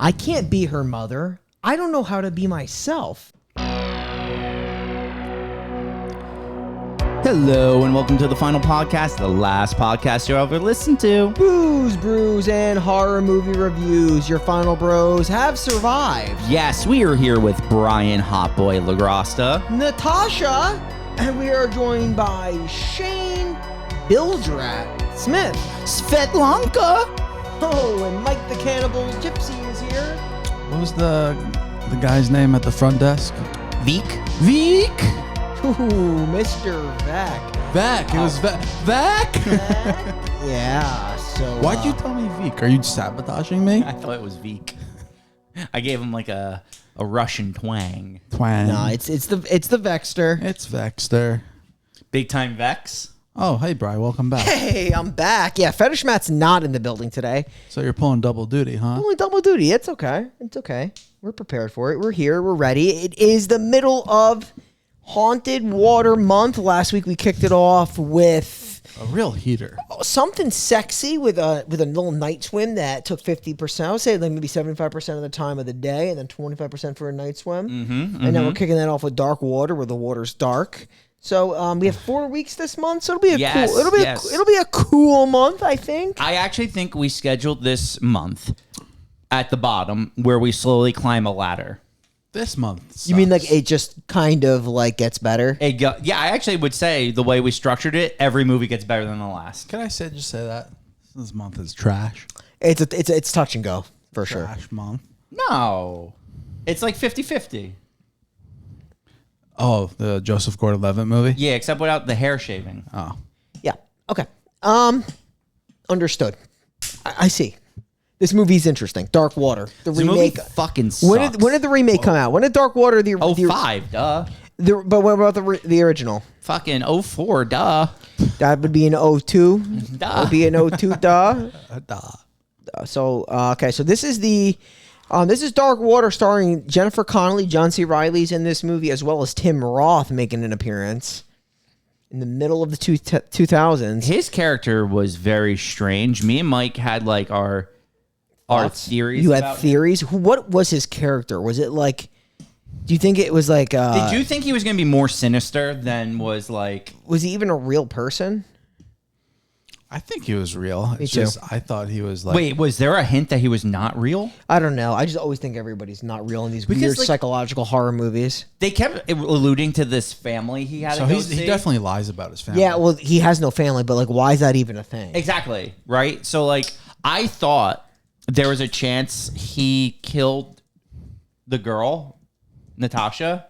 I can't be her mother. I don't know how to be myself. Hello and welcome to the final podcast, the last podcast you'll ever listen to. Booze, brews, and horror movie reviews. Your final bros have survived. Yes, we are here with Brian Hotboy Lagrosta, Natasha, and we are joined by Shane Bildrat Smith. Svetlanka. Oh, and Mike the Cannibal Gypsy is here. What was the guy's name at the front desk? Veek. Ooh, Mr. Vac. Vac. It was Vac. Vac? Yeah, so... Why'd you tell me Veek? Are you sabotaging me? I thought it was Veek. I gave him like a Russian twang. Twang. No, it's the Vexter. It's Vexter. Big time Vex. Oh, hey, Bri. Welcome back. Hey, I'm back. Yeah, Fetish Matt's not in the building today. So you're pulling double duty, huh? Only double duty. It's okay. It's okay. We're prepared for it. We're here. We're ready. It is the middle of Haunted Water Month. Last week we kicked it off with A real heater. something sexy with a little night swim that took 50%. I would say like maybe 75% of the time of the day, and then 25% for a night swim. And then we're kicking that off with Dark Water, where the water's dark. So we have 4 weeks this month, so it'll be it'll be a cool month, I think. I actually think we scheduled this month at the bottom where we slowly climb a ladder. This month sucks. You mean like it just kind of like gets better? Yeah, I actually would say the way we structured it, every movie gets better than the last. Can I just say that? This month is trash. It's touch and go for sure. Trash month. No. It's like 50-50. Oh, the Joseph Gordon-Levitt movie? Yeah, except without the hair shaving. Oh. Yeah. Okay. Understood. I see. This movie's interesting. Dark Water, the This remake. movie fucking sucks. When did the remake come out? When did Dark Water the 05, duh. But what about the original? Fucking 04, duh. That would be an 02. Duh. That would be an 02, duh. Duh. So okay, so this is this is Dark Water, starring Jennifer Connelly. John C. Reilly's in this movie, as well as Tim Roth making an appearance in the middle of the 2000s. His character was very strange. Me and Mike had like our theories. You had about theories. What was his character? Was it like? Do you think it was like? Did you think he was going to be more sinister than was like? Was he even a real person? I think he was real. Me too. I thought he was like... Wait, was there a hint that he was not real? I don't know. I just always think everybody's not real in these Because, weird like, psychological horror movies. They kept alluding to this family he had. So to go he see. definitely lies about his family. Yeah, well, he has no family, but like, why is that even a thing? Exactly, right? So like, I thought there was a chance he killed the girl, Natasha.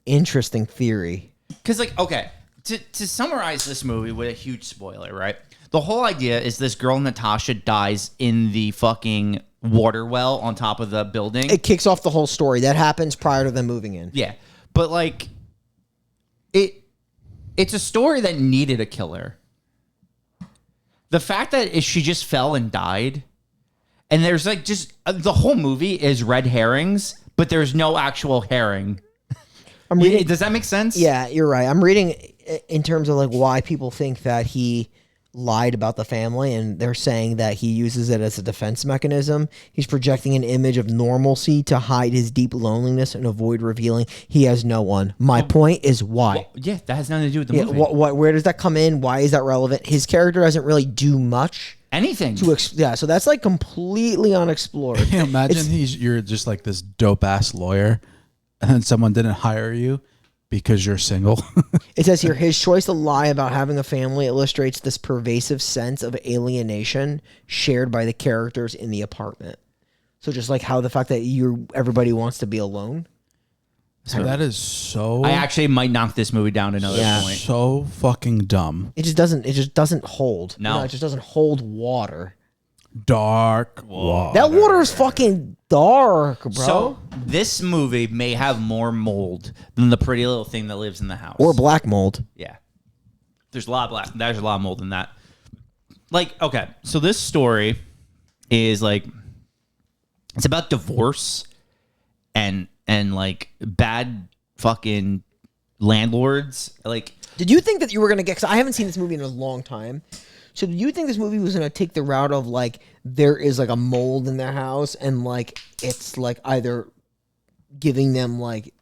Interesting theory. Because like, okay, to summarize this movie with a huge spoiler, right? The whole idea is this girl, Natasha, dies in the fucking water well on top of the building. It kicks off the whole story. That happens prior to them moving in. Yeah, but like, it's a story that needed a killer. The fact that she just fell and died, and there's like just the whole movie is red herrings, but there's no actual herring. I'm reading. Does that make sense? Yeah, you're right. I'm reading in terms of like why people think that he lied about the family, and they're saying that he uses it as a defense mechanism. He's projecting an image of normalcy to hide his deep loneliness and avoid revealing he has no one. My point is why. Well, yeah, that has nothing to do with the movie. Where does that come in? Why is that relevant? His character doesn't really do much. Anything. So that's like completely unexplored. Can you imagine you're just like this dope ass lawyer, and then someone didn't hire you because you're single. It says here, his choice to lie about having a family illustrates this pervasive sense of alienation shared by the characters in the apartment. So just like how the fact that everybody wants to be alone. So that is so... I actually might knock this movie down another point. So fucking dumb. It just doesn't hold. No. It just doesn't hold water. Dark water. That water is fucking dark, bro. So this movie may have more mold than the pretty little thing that lives in the house. Or black mold. Yeah. There's a lot of mold in that. Like, okay, so this story is like, it's about divorce and like bad fucking landlords. Like, Did you think that you were going to get... Because I haven't seen this movie in a long time. So do you think this movie was gonna take the route of like there is like a mold in their house and like it's like either giving them like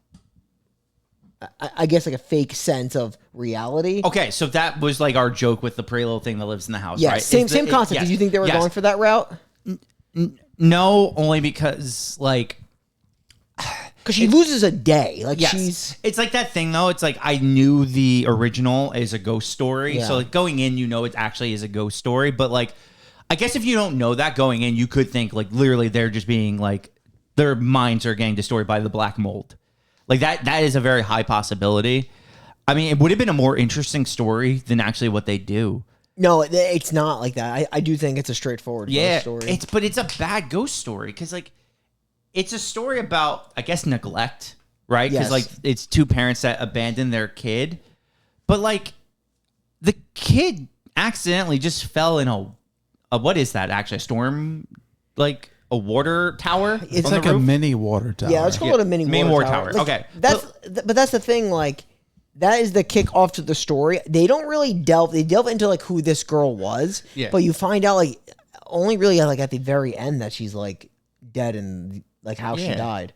I guess like a fake sense of reality? Okay, so that was like our joke with the pretty little thing that lives in the house, Yeah, right? same concept. yes, Did you think they were yes. going for that route? No, only because like Because she loses a day. Like yes. It's like that thing though. It's like I knew the original is a ghost story, Yeah. so like going in, you know, it actually is a ghost story. But like, I guess if you don't know that going in, you could think like literally they're just being like their minds are getting destroyed by the black mold. Like that is a very high possibility. I mean, it would have been a more interesting story than actually what they do. No, it's not like that. I do think it's a straightforward ghost story. It's a bad ghost story because like it's a story about I guess neglect, right? Because Yes. like it's two parents that abandon their kid, but like the kid accidentally just fell in a what is that actually a storm like a water tower? It's on like the a roof? mini water tower. Yeah, let's call it a mini water tower. Like, Okay. but that's the thing. Like that is the kick off to the story. They don't really delve. They delve into like who this girl was. Yeah. But you find out like only really like at the very end that she's like dead and like how she Yeah. died.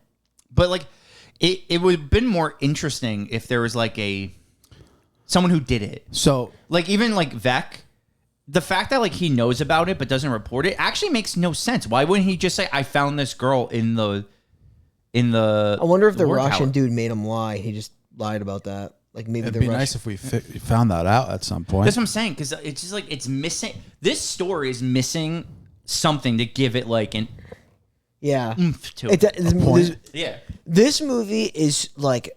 But like it would have been more interesting if there was like someone who did it. So Like even like Vec, the fact that like he knows about it but doesn't report it actually makes no sense. Why wouldn't he just say I found this girl in the I wonder if the war Russian tower? dude made him lie. He just lied about that. Like maybe it'd the be Russian. nice if we found that out at some point. That's what I'm saying because it's just like it's missing. This story is missing something to give it like an Yeah. oomph to It, it. this, this movie is like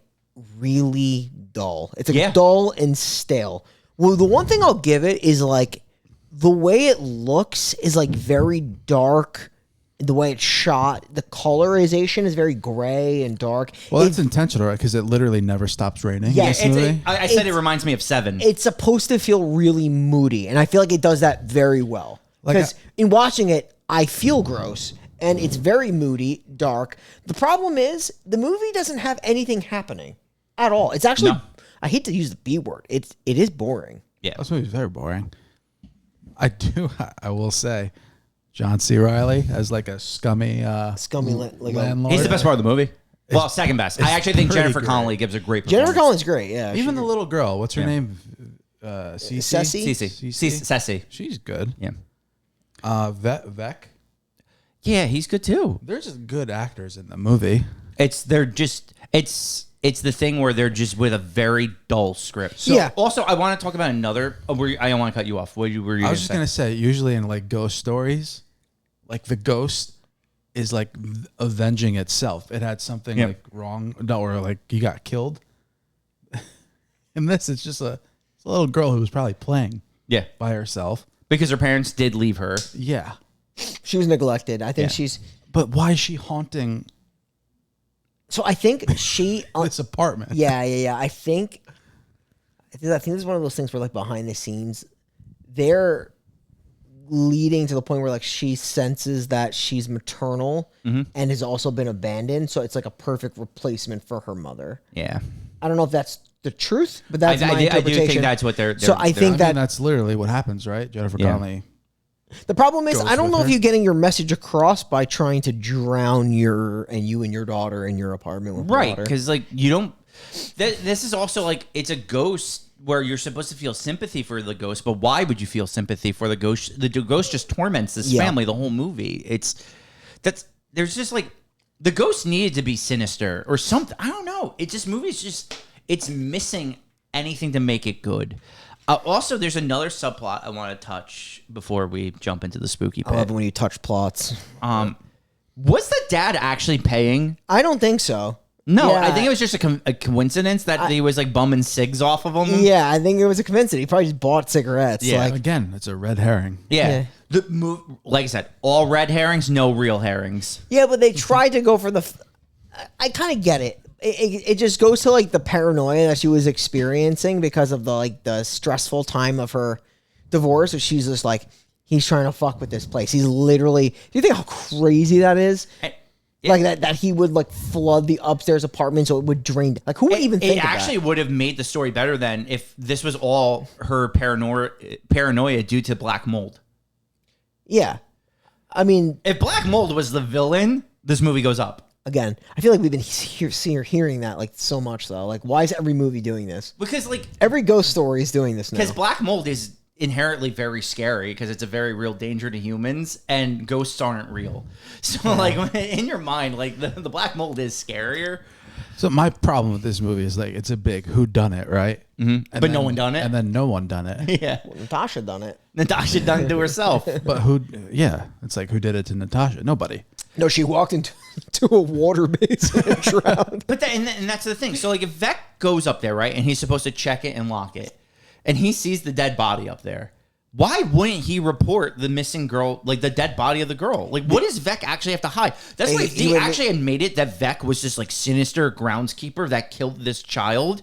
really dull. It's like Yeah. dull and stale. Well, the one thing I'll give it is like the way it looks is like very dark. The way it's shot, the colorization is very gray and dark. Well, that's intentional, right? Because it literally never stops raining. Yeah, in this It's movie. I said it reminds me of Seven. It's supposed to feel really moody, and I feel like it does that very well. Like Because in watching it, I feel gross, and it's very moody, dark. The problem is the movie doesn't have anything happening at all. It's actually, No. I hate to use the B word. It is boring. Yeah. This movie's very boring. I will say, John C. Reilly as like a scummy, Like landlord. He's the best part of the movie. Well, second best. I actually think pretty Jennifer great. Connelly gives a great Jennifer performance. Collins great. Yeah, Even the little girl, what's her Yeah. name? Cece? Cece? Cece. She's good. Yeah. Vec. Yeah, he's good too. They're just good actors in the movie. It's the thing where they're just with a very dull script. So Yeah. Also, I want to talk about another. I don't want to cut you off. Were you I was just gonna say, usually in like ghost stories, like the ghost is like avenging itself. It had something Yeah. like wrong, or like you got killed. In this, it's just a little girl who was probably playing Yeah, by herself. because her parents did leave her. Yeah, She was neglected. I think Yeah. she's. but why is she haunting So I think she. this apartment? Yeah. I think this is one of those things where like behind the scenes, they're leading to the point where like she senses that she's maternal and has also been abandoned. So it's like a perfect replacement for her mother. Yeah, I don't know if that's the truth, but that's my I interpretation. do think that's what they're. So I think I mean, that that's literally what happens, right? Jennifer Yeah. Connelly. the problem is goes I don't with know if her. you're getting your message across by trying to drown you and your daughter in your apartment with right water. because like you don't. This is also like it's a ghost where you're supposed to feel sympathy for the ghost, but why would you feel sympathy for the ghost? The ghost just torments this Yeah. family the whole movie. There's just like the ghost needed to be sinister or something. I don't know. It's missing anything to make it good. Also, there's another subplot I want to touch before we jump into the spooky I love pit. it when you touch plots. Was the dad actually paying? I don't think so. No, Yeah. I think it was just a coincidence that he was like bumming cigs off of him. Yeah, I think it was a coincidence. He probably just bought cigarettes. Yeah. Like, Again, it's a red herring. Yeah. Like I said, all red herrings, no real herrings. yeah, but they tried to go for the. I kind of get it. It just goes to like the paranoia that she was experiencing because of the stressful time of her divorce. So she's just like, he's trying to fuck with this place. He's literally. Do you think how crazy that is? Like that he would like flood the upstairs apartment so it would drain. Like who would even think it of actually that? would have made the story better than if this was all her paranoia due to black mold. Yeah. I mean, If black mold was the villain, this movie goes up. again, I feel like we've been hearing that like so much though. Like why is every movie doing this? Because like Every ghost story is doing this now. because black mold is inherently very scary because it's a very real danger to humans and ghosts aren't real. So like in your mind, like the black mold is scarier. So my problem with this movie is like it's a big who done it, right? Mm-hmm. But no one done it. And then no one done it. Yeah. Well, Natasha done it. Natasha done it to herself. But who? Yeah, it's like who did it to Natasha? Nobody. No, she walked into to a water basin and drowned. But and that's the thing. So like if Vec goes up there, right, and he's supposed to check it and lock it, and he sees the dead body up there, why wouldn't he report the missing girl, like the dead body of the girl? Like what does Vec actually have to hide? That's why if he they would- actually had made it that Vec was this like sinister groundskeeper that killed this child,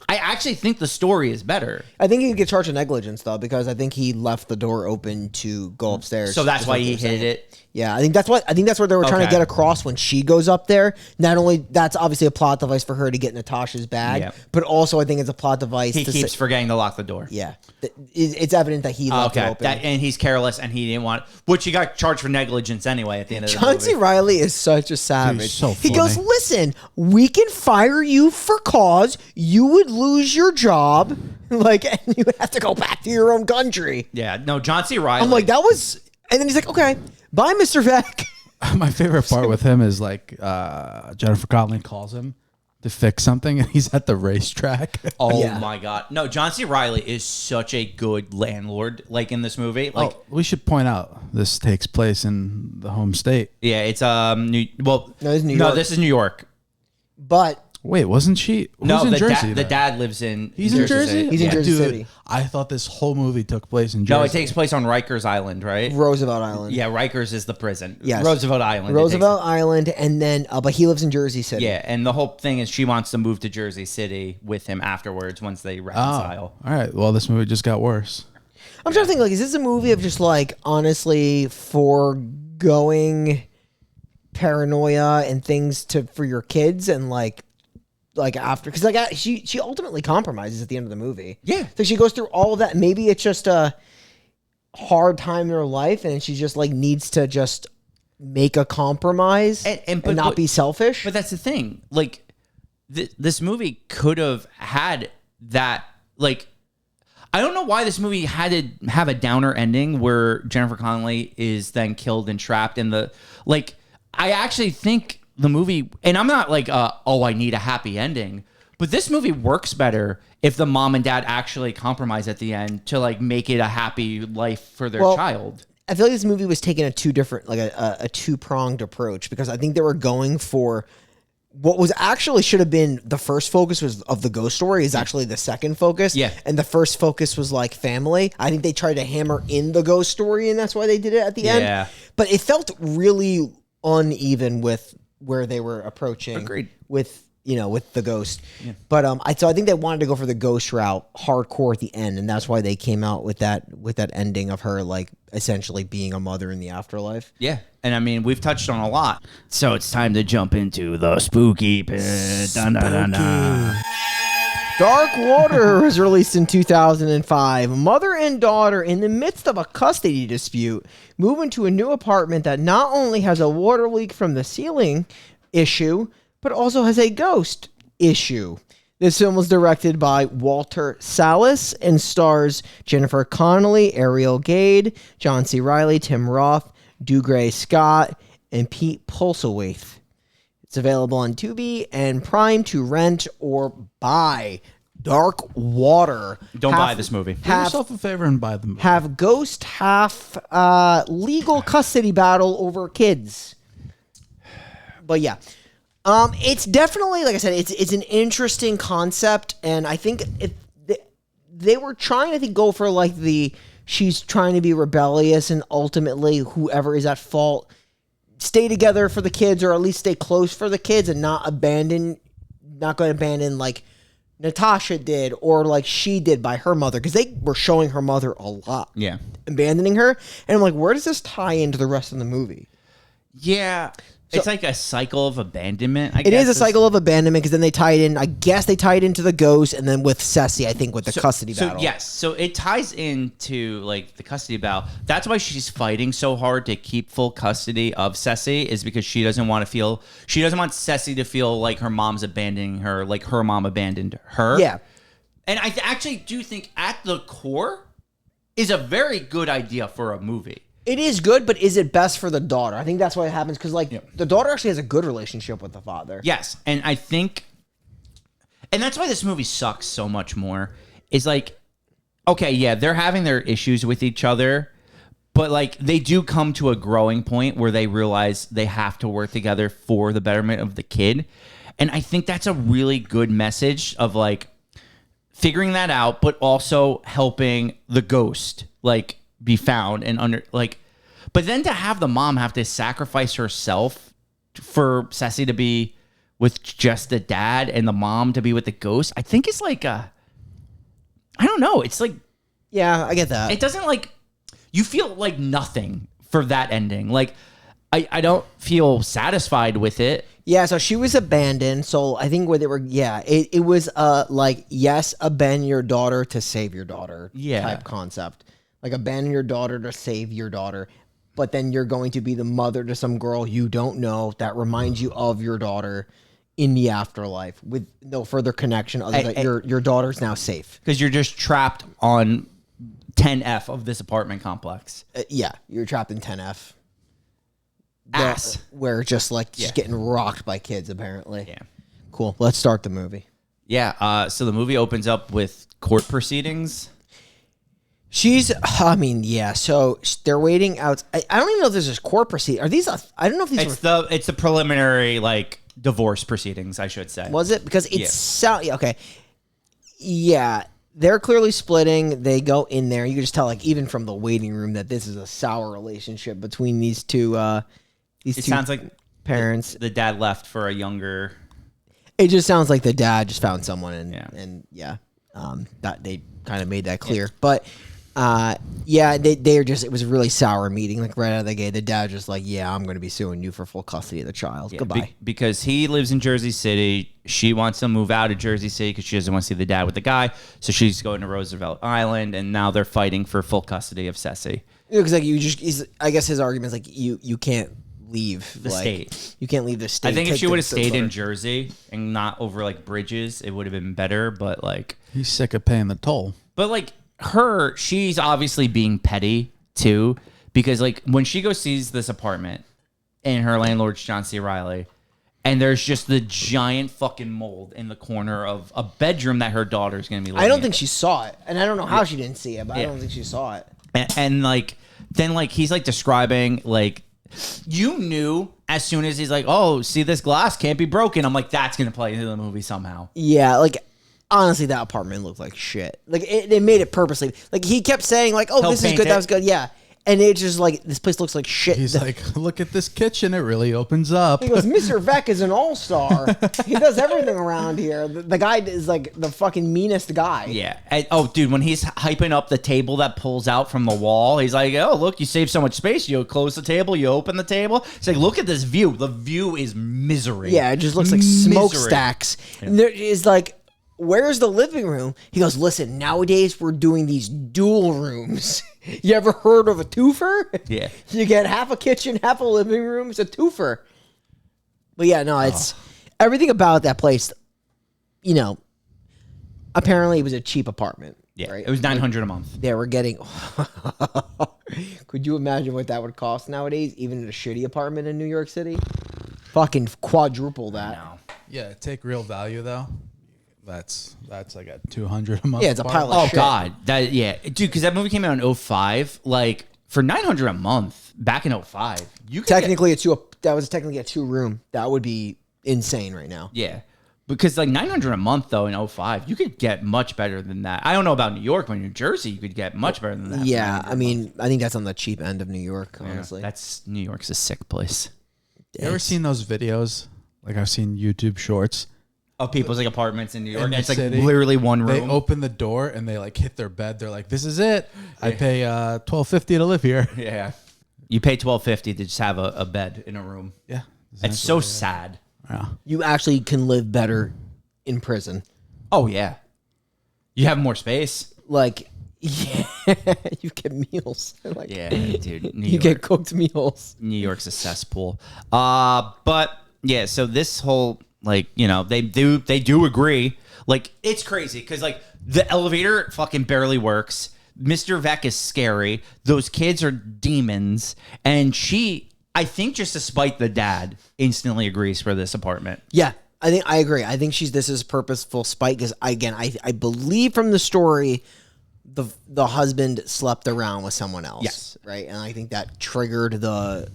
I actually think the story is better. I think he could get charged with negligence though, because I think he left the door open to go upstairs. So that's just why like he you were saying. hid it. Yeah, I think that's what they were trying to Okay. get across when she goes up there. Not only that's obviously a plot device for her to get Natasha's bag, Yeah. but also I think it's a plot device. He to keeps say, forgetting to lock the door. yeah, it's evident that he left it Okay, open. and he's careless, and he didn't want. Which he got charged for negligence anyway at the end of the John C. movie. Reilly is such a savage. He's so He goes, funny. listen, we can fire you for cause. You would lose your job, like, and you would have to go back to your own country. Yeah, no, John C. Reilly. I'm like, that was, and then he's like, okay, bye, Mr. Vec. My favorite part with him is like Jennifer Connelly calls him to fix something, and he's at the racetrack. Oh Yeah. my god, no! John C. Reilly is such a good landlord. Like in this movie, like We should point out this takes place in the home state. yeah, it's No, it's New York. this is New York. But Wait, wasn't she? Who's No, in the Jersey? the then? dad lives in. He's in Jersey. City. He's in Yeah. Jersey Dude, City. I thought this whole movie took place in Jersey. No, it takes place on Rikers Island, right? Roosevelt Island. Yeah, Rikers is the prison. Yes. Roosevelt Island. Roosevelt Island, and then, but he lives in Jersey City. Yeah, and the whole thing is she wants to move to Jersey City with him afterwards once they Oh, reconcile. all right. Well, this movie just got worse. I'm trying to think, like, is this a movie of just, like, honestly foregoing paranoia and things for your kids and, like after, because, like, she ultimately compromises at the end of the movie. Yeah. So she goes through all of that. Maybe it's just a hard time in her life and she just, like, needs to just make a compromise and but- not be selfish. But that's the thing. Like, this movie could have had that. Like, I don't know why this movie had to have a downer ending where Jennifer Connelly is then killed and trapped in the. Like, I actually think the movie, and I'm not like, I need a happy ending. But this movie works better if the mom and dad actually compromise at the end to like make it a happy life for their child. I feel like this movie was taking a two-pronged approach, because I think they were going for what was actually should have been the first focus was of the ghost story is actually the second focus. Yeah. And the first focus was like family. I think they tried to hammer in the ghost story, and that's why they did it at the end. Yeah. But it felt really uneven with where they were approaching. Agreed. With the ghost. Yeah. But so I think they wanted to go for the ghost route hardcore at the end, and that's why they came out with that ending of her like essentially being a mother in the afterlife. Yeah. And I mean, we've touched on a lot. So it's time to jump into the spooky pit. Dun, dun, dun, dun. Dark Water was released in 2005. A mother and daughter, in the midst of a custody dispute, move into a new apartment that not only has a water leak from the ceiling issue, but also has a ghost issue. This film was directed by Walter Salles and stars Jennifer Connelly, Ariel Gade, John C. Reilly, Tim Roth, Dougray Scott, and Pete Pulsewaith. It's available on Tubi and Prime to rent or buy. Dark Water. Don't buy this movie. Do yourself a favor and buy the movie. Have ghost, half legal custody battle over kids. But yeah. It's definitely, like I said, it's an interesting concept, and I think they were trying to go for like she's trying to be rebellious, and ultimately whoever is at fault stay together for the kids, or at least stay close for the kids, and not going to abandon like Natasha did, or like she did by her mother, because they were showing her mother a lot. Yeah. Abandoning her, and I'm like, where does this tie into the rest of the movie? Yeah. It's like a cycle of abandonment. It is a cycle of abandonment because then they tie it in. I guess they tie it into the ghost, and then with Ceci, I think with the custody battle. So yes, so it ties into like the custody battle. That's why she's fighting so hard to keep full custody of Ceci, is because she doesn't want Ceci to feel like her mom's abandoning her, like her mom abandoned her. Yeah. And I actually do think at the core is a very good idea for a movie. It is good, but is it best for the daughter? I think that's why it happens because, the daughter actually has a good relationship with the father. Yes, and I think, and that's why this movie sucks so much more. Is like, okay, yeah, they're having their issues with each other, but like they do come to a growing point where they realize they have to work together for the betterment of the kid, and I think that's a really good message of like figuring that out, but also helping the ghost like be found and but then to have the mom have to sacrifice herself for Ceci to be with just the dad and the mom to be with the ghost, I think it's like I don't know, it's like, yeah, I get that. it doesn't like, you feel like nothing for that ending. Like I don't feel satisfied with it. Yeah, so she was abandoned. So I think where they were, it was like, yes, abandon your daughter to save your daughter type concept. Like abandon your daughter to save your daughter, but then you're going to be the mother to some girl you don't know that reminds you of your daughter in the afterlife with no further connection other than your daughter's now safe. Because you're just trapped on 10F of this apartment complex. Yeah, you're trapped in 10F. Ass. Where just getting rocked by kids, apparently. Yeah. Cool. Let's start the movie. Yeah, so the movie opens up with court proceedings. So they're waiting out. I don't even know if there's a court proceeding. Are these? I don't know if these. It's the preliminary like divorce proceedings, I should say. Was it because it's okay? Yeah, they're clearly splitting. They go in there. You can just tell, like even from the waiting room, that this is a sour relationship between these two. It sounds like parents. The dad left for a younger. It just sounds like the dad just found someone, and that they kind of made that clear, but. They're just, it was a really sour meeting. Like right out of the gate, the dad just like, I'm going to be suing you for full custody of the child. Goodbye. Because he lives in Jersey City. She wants to move out of Jersey City because she doesn't want to see the dad with the guy. So she's going to Roosevelt Island, and now they're fighting for full custody of Ceci. Because I guess his argument is like, you can't leave the state. You can't leave the state. I think if she would have stayed in Jersey and not over like bridges, it would have been better. But like, he's sick of paying the toll. But like, she's obviously being petty too, because like when she goes sees this apartment and her landlord's John C. Reilly, and there's just the giant fucking mold in the corner of a bedroom that her daughter's gonna be living I don't in. think she saw it, and I don't know how she didn't see it, but I don't think she saw it. And like then like he's like describing like, you knew as soon as he's like, oh, see, this glass can't be broken. I'm like, that's gonna play into the movie somehow. Yeah, like honestly, that apartment looked like shit. Like they made it purposely. Like he kept saying, like, "Oh, this is good. That was good." Yeah, and it's just like this place looks like shit. He's like, "Look at this kitchen. It really opens up." He goes, "Mr. Vec is an all-star. He does everything around here." The guy is like the fucking meanest guy. Yeah. And, dude, when he's hyping up the table that pulls out from the wall, he's like, "Oh, look, you save so much space. You close the table, you open the table." It's like, look at this view. The view is misery. Yeah, it just looks like smokestacks. Yeah. And there is like. Where's the living room? He goes, listen, nowadays we're doing these dual rooms. You ever heard of a twofer? Yeah. You get half a kitchen, half a living room. It's a twofer. But yeah, no, it's everything about that place, apparently it was a cheap apartment. Yeah, right? It was $900 a month. Yeah, we're getting... Could you imagine what that would cost nowadays, even in a shitty apartment in New York City? Fucking quadruple that. No. Yeah, take real value, though. That's like a $200 a month. Yeah, it's a pile of shit. Oh God, dude, because that movie came out in 2005. Like for $900 a month back in 2005, you could technically that was technically a 2-room. That would be insane right now. Yeah, because like $900 a month though in 2005, you could get much better than that. I don't know about New York, but in New Jersey, you could get much better than that. Yeah, I mean, I think that's on the cheap end of New York. Honestly, New York's a sick place. You ever seen those videos? Like I've seen YouTube shorts. Of people's like apartments in New York. It's like city, literally one room. They open the door and they like hit their bed. They're like, "This is it. I pay $12.50 to live here." Yeah, you pay $12.50 to just have a bed in a room. Yeah, It's so sad. Yeah. You actually can live better in prison. Oh yeah, you have more space. Like, yeah, you get meals. Like, Yeah, dude. you get cooked meals. New York's a cesspool. But yeah, so this whole they do agree. Like it's crazy because like the elevator fucking barely works. Mr. Vec is scary. Those kids are demons, and I think just to spite the dad, instantly agrees for this apartment. Yeah, I agree. I think this is purposeful spite because I believe from the story, the husband slept around with someone else. Yes. Right, and I think that triggered the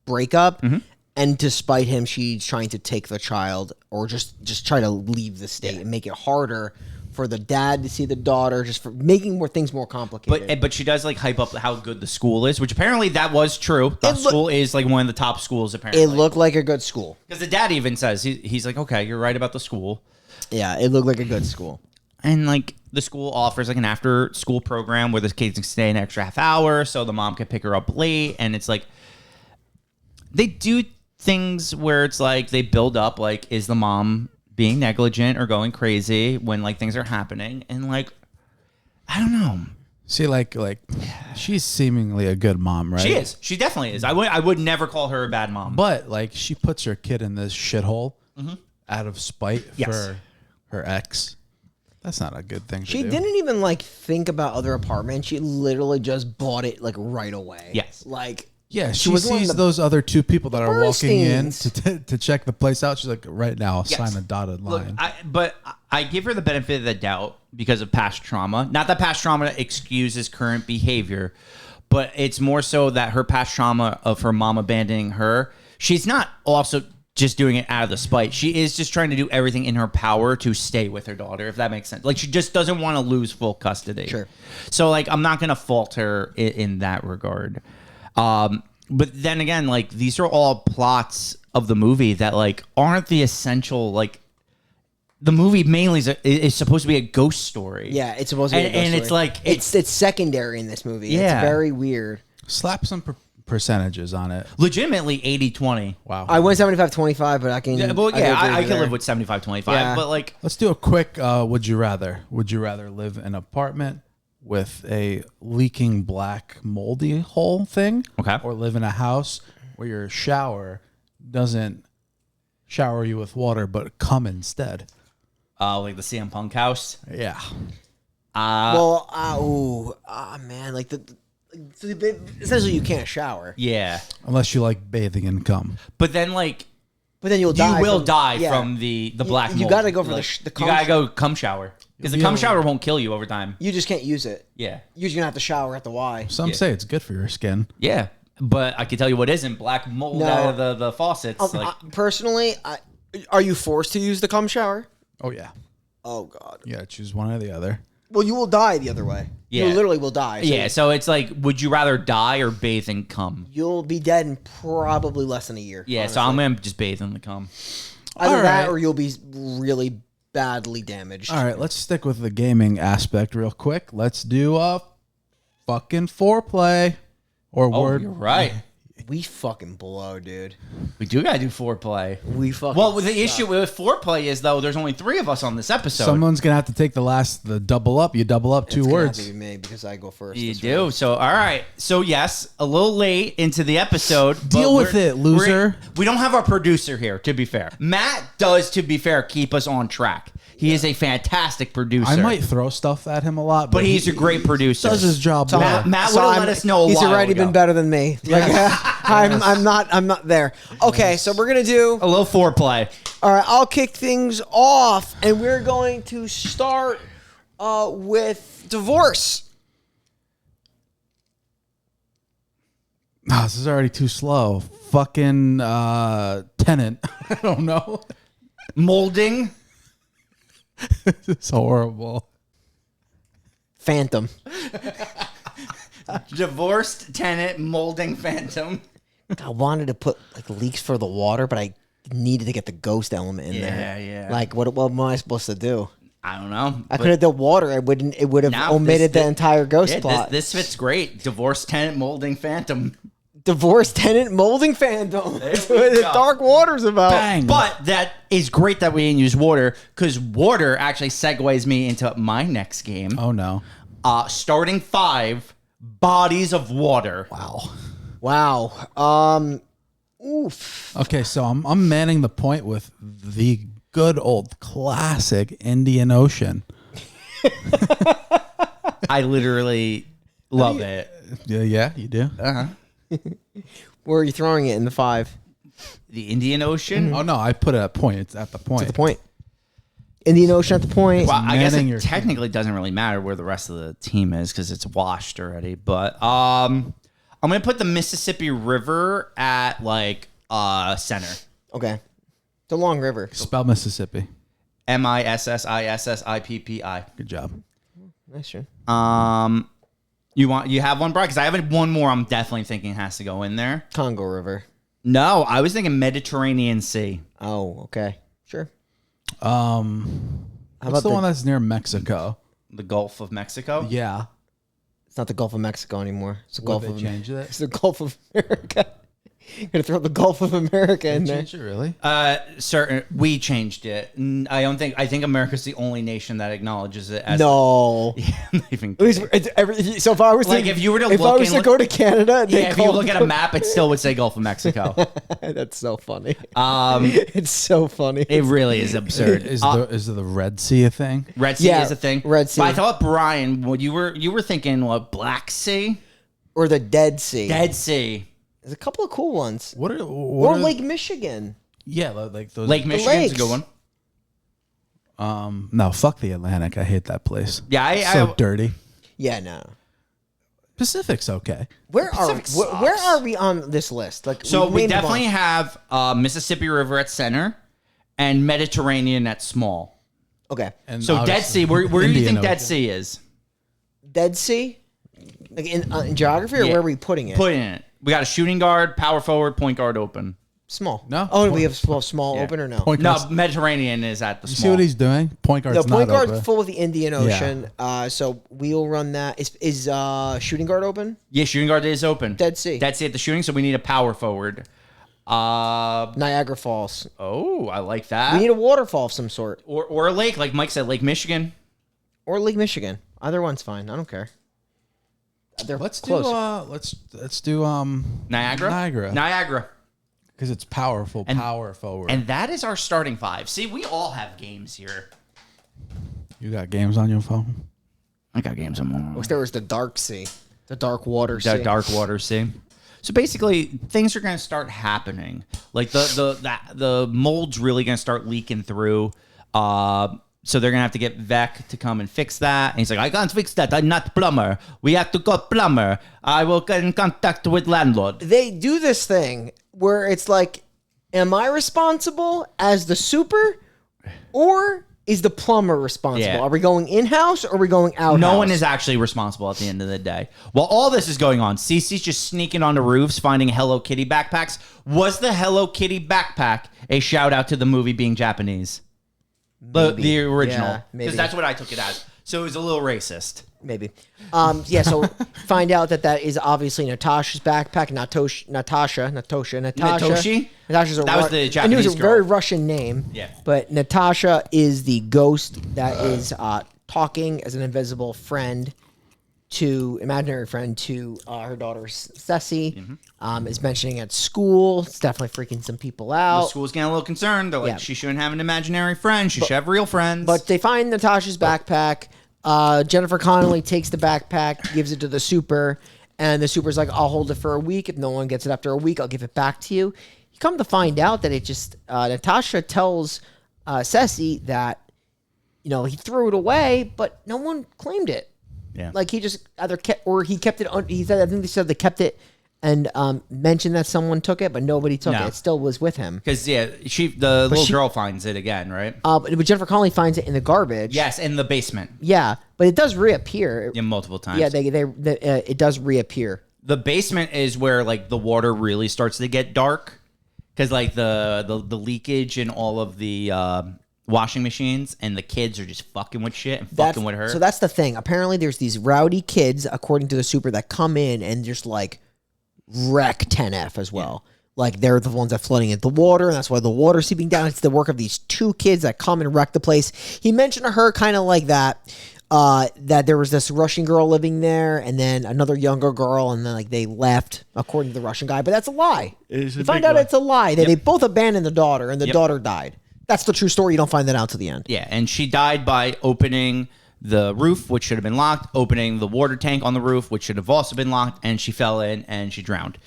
breakup. Mm-hmm. And despite him, she's trying to take the child or just try to leave the state and make it harder for the dad to see the daughter, just for making things more complicated. But she does like hype up how good the school is, which apparently that was true. The school is like one of the top schools apparently. It looked like a good school. Because the dad even says, he's like, okay, you're right about the school. Yeah, it looked like a good school. And like the school offers like an after school program where the kids can stay an extra half hour so the mom can pick her up late. And it's like, they do things where it's like they build up like, is the mom being negligent or going crazy when like things are happening? And like, I don't know. See, like she's seemingly a good mom, right? She is. She definitely is. I would never call her a bad mom. But like she puts her kid in this shithole out of spite for her ex. That's not a good thing to She do. didn't even like think about other apartments. She literally just bought it like right away. Yes. Like, Yeah, she was one of sees the those other two people that are walking in Bernsteins. to check the place out. She's like, right now, I'll Yes. sign a dotted line. But I give her the benefit of the doubt because of past trauma. Not that past trauma excuses current behavior, but it's more so that her past trauma of her mom abandoning her, she's not also just doing it out of the spite. She is just trying to do everything in her power to stay with her daughter, if that makes sense. Like, she just doesn't want to lose full custody. Sure. So, like, I'm not going to fault her in that regard. But then again, like, these are all plots of the movie that, like, aren't the essential, like, the movie mainly is supposed to be a ghost story. yeah, it's supposed to be a ghost and story. it's like it's secondary in this movie. Yeah. It's very weird. Slap some percentages on it. legitimately 80-20. Wow. I went 75-25, but I can. Yeah, well, yeah, I can there. live with 75-25, Yeah. but like, Let's do a quick would you rather. Would you rather live in an apartment with a leaking black moldy hole thing? Okay. Or live in a house where your shower doesn't shower you with water but come instead? like the CM Punk house. Yeah. Man, like essentially you can't shower, Yeah, Unless you like bathing in cum. but then like but then you'll die. you will from, die yeah. from the black. You mold. got to go for Like, the you cum gotta go cum shower because the cum shower won't kill you over time. You just can't use it. Yeah, You're just gonna have to shower at the Y. Some say it's good for your skin. yeah, but I can tell you what isn't black mold No. out of the faucets. Like, Personally, are you forced to use the cum shower? Oh yeah. Oh God. Yeah, choose one or the other. Well, you will die the other way. Yeah. You literally will die. So yeah, so it's like, would you rather die or bathe in cum? You'll be dead in probably less than a year. Yeah, honestly. so I'm gonna just bathe in the cum. Either All that right. or you'll be really badly damaged. All right, let's stick with the gaming aspect real quick. Let's do a fucking foreplay or Oh, word. you're right. We fucking blow, dude. We do gotta do foreplay. We fucking. Well, the issue with foreplay is though there's only 3 of us on this episode. Someone's gonna have to take the double up. You double up two It's gonna have words. to be me because I go first. You this do. week. So, all right. So, yes, a little late into the episode. but Deal with we're- it, loser. We don't have our producer here, to be fair. Matt does, to be fair, keep us on track. He is a fantastic producer. I might throw stuff at him a lot, but he's a great producer. does his job So well. Matt would have let us know a He's while already ago. been better than me. Like, I'm not there. Okay, so we're gonna do. A little foreplay. All right, I'll kick things off, and we're going to start with divorce. Oh, this is already too slow. Fucking Tenant. I don't know. Molding. It's horrible. Phantom. Divorced tenant molding phantom. I wanted to put like leaks for the water, but I needed to get the ghost element in there. Yeah. Like, what am I supposed to do? I don't know. I could have done water. It would have Now omitted this- the entire ghost Yeah, plot. this fits great. Divorced tenant molding phantom. Divorce tenant molding fandom. That's what the Dark Water's about. Bang. But that is great that we didn't use water, because water actually segues me into my next game. Oh no. Starting 5 bodies of water. Wow. Oof. Okay, so I'm manning the point with the good old classic Indian Ocean. I literally love it. Yeah, you do. Where are you throwing it in the 5? The Indian Ocean. Oh no, I put it at point. It's at the point. At the point. Indian Ocean at the point. Well, I guess manning it your technically doesn't really matter where the rest of the team is because it's washed already. But I'm gonna put the Mississippi River at like center. Okay. It's a long river. Spell Mississippi. Mississippi. Good job. Nice, sure. You have one, Brian? Because I have one more. I'm definitely thinking has to go in there. Congo River. No, I was thinking Mediterranean Sea. Oh, okay. Sure. What's about the the- one that's near Mexico? The Gulf of Mexico. Yeah. It's not the Gulf of Mexico anymore. It's the What, Gulf they of changed it? It's the Gulf of America. Gonna throw the Gulf of America in there. Changed it really? Certain we changed it. I think America's the only nation that acknowledges it as No. Yeah, I'm not even At least kidding. so if I was Like, to, if you were to if I look was and to go to Canada, Yeah, if you look at a map, it still would say Gulf of Mexico. That's so funny. It It's so funny. really is absurd. Is the Red Sea a thing? Red Sea Yeah, is a thing. Red Sea. But I thought, Brian, what you were thinking, what, Black Sea, Or the Dead Sea. Dead Sea, There's a couple of cool ones. What are Or Lake Michigan. Yeah, like those. Lake Michigan's a good lakes. one. No, fuck the Atlantic. I hate that place. Yeah, So dirty. Yeah, no. Pacific's okay. Where Pacific where sucks. are we on this list? Like, So we named a definitely bunch. have Mississippi River at center and Mediterranean at small. Okay. And So Dead obviously, Sea, where do you Indian think Dead Ocean. Sea is? Dead Sea? Like in geography, or Yeah. where are we putting it? Put in it. We got a shooting guard, power forward, point guard open. Small. No. Oh, we have small Yeah. open or no? Point No, guard's- Mediterranean is at the You small. see what he's doing? Point guard's No, point not guard's open. full of the Indian Ocean. So we'll run that. Is shooting guard open? Yeah, shooting guard is open. Dead Sea. Dead Sea at the shooting, so we need a power forward. Niagara Falls. Oh, I like that. We need a waterfall of some sort, or a lake, like Mike said, Lake Michigan. or Lake Michigan. Either one's fine. I don't care. They're Let's close. do let's do Niagara? Niagara. because it's powerful. Power forward. And that is our starting 5. See, we all have games here. You got games on your phone? I got games on my Wish there was the Dark Sea, the Dark Water Sea. The Dark Water Sea. So basically, things are going to start happening. Like the mold's really going to start leaking through. So they're going to have to get Vec to come and fix that. And he's like, I can't fix that. I'm not plumber. We have to call plumber. I will get in contact with landlord. They do this thing where it's like, am I responsible as the super, or is the plumber responsible? Yeah. Are we going in-house or are we going out? No one is actually responsible at the end of the day. While all this is going on, Cece's just sneaking onto roofs, finding Hello Kitty backpacks. Was the Hello Kitty backpack a shout out to the movie being Japanese? The original. Yeah, maybe. Because that's what I took it as. So it was a little racist. Maybe. Yeah, so find out that is obviously Natasha's backpack. Natasha. Natoshi? Natasha's a That was the I knew it Japanese was a very girl. Russian name. Yeah. But Natasha is the ghost that is talking as an invisible friend imaginary friend to her daughter Ceci. Is mentioning at school. It's definitely freaking some people The out. school's getting a little concerned. They're like, Yeah. she shouldn't have an imaginary friend. She should have real friends. But they find Natasha's backpack. Jennifer Connelly takes the backpack, gives it to the super, and the super's like, I'll hold it for a week. If no one gets it after a week, I'll give it back to you. You come to find out that it just, Natasha tells Ceci that, he threw it away, but no one claimed it. yeah. Like he just either kept, or he kept it, he said, I think they said they kept it and mentioned that someone took it, but nobody took No. it. It still was with him. Because, the little girl finds it again, right? But Jennifer Connelly finds it in the garbage. Yes, in the basement. Yeah, but it does reappear. Yeah, multiple times. Yeah, it does reappear. The basement is where, like, the water really starts to get dark. Because, like, the leakage in all of the washing machines and the kids are just fucking with shit and fucking with her. So that's the thing. Apparently, there's these rowdy kids, according to the super, that come in and just like wreck 10F as well. Like, they're the ones that flooding into the water, and that's why the water's seeping down. It's the work of these two kids that come and wreck the place. He mentioned to her kind of like that there was this Russian girl living there, and then another younger girl, and then like they left, according to the Russian guy. But that's a lie. You find out it's a lie. They both abandoned the daughter, and the daughter died. That's the true story. You don't find that out to the end. Yeah, and she died by opening the roof, which should have been locked, opening the water tank on the roof, which should have also been locked, and she fell in and she drowned.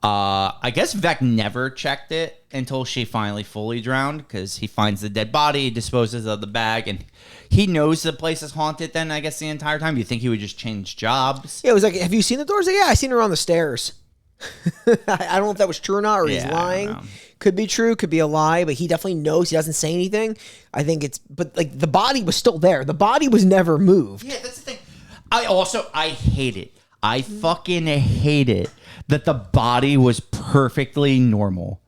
I guess Vec never checked it until she finally fully drowned, because he finds the dead body, disposes of the bag, and he knows the place is haunted then, I guess, the entire time. You think he would just change jobs? Yeah, it was like, have you seen the doors? Like, yeah, I seen her on the stairs. I don't know if that was true or not, or he's lying. Could be true, could be a lie, but he definitely knows. He doesn't say anything. I think but like the body was still there. The body was never moved. Yeah, that's the thing. I hate it. I fucking hate it that the body was perfectly normal.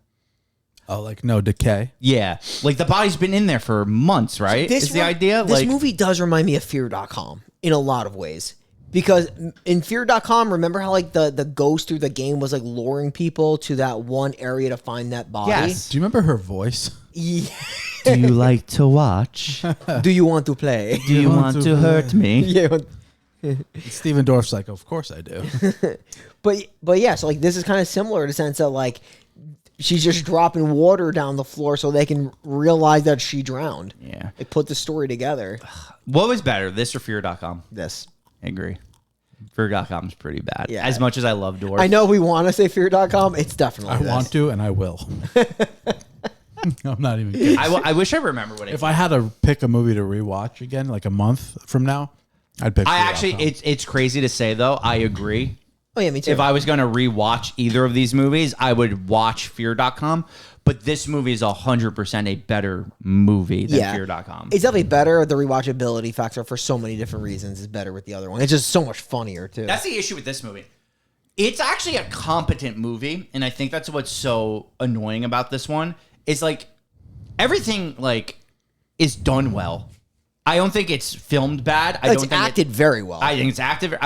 Oh, like no decay? Yeah. Like the body's been in there for months, right? Is the idea? This movie does remind me of Fear.com in a lot of ways. Because in Fear.com, remember how like the ghost through the game was like luring people to that one area to find that body? Yes. Do you remember her voice? Yeah. Do you like to watch? Do you want to play? Do you want to hurt me? Yeah. Steven Dorff's like, of course I do. But yeah, so like this is kind of similar in the sense that like she's just dropping water down the floor so they can realize that she drowned. Yeah. They put the story together. What was better, this or Fear.com? This. I agree. Fear.com is pretty bad. Yeah. As much as I love Dwarf. I know we want to say Fear.com. It's definitely I this. want to, and I will. I'm not even kidding. I wish I remember what it If I had to pick a movie to rewatch again, like a month from now, I'd pick. I Fear.com. actually, it's crazy to say though. I agree. Oh yeah, me too. If I was going to rewatch either of these movies, I would watch Fear.com. But this movie is 100% a better movie than Fear.com. It's definitely better. The rewatchability factor for so many different reasons is better with the other one. It's just so much funnier too. That's the issue with this movie. It's actually a competent movie, and I think that's what's so annoying about this one. Is like everything like is done well. I don't think it's filmed bad. I don't think acted very well. I think it's acted.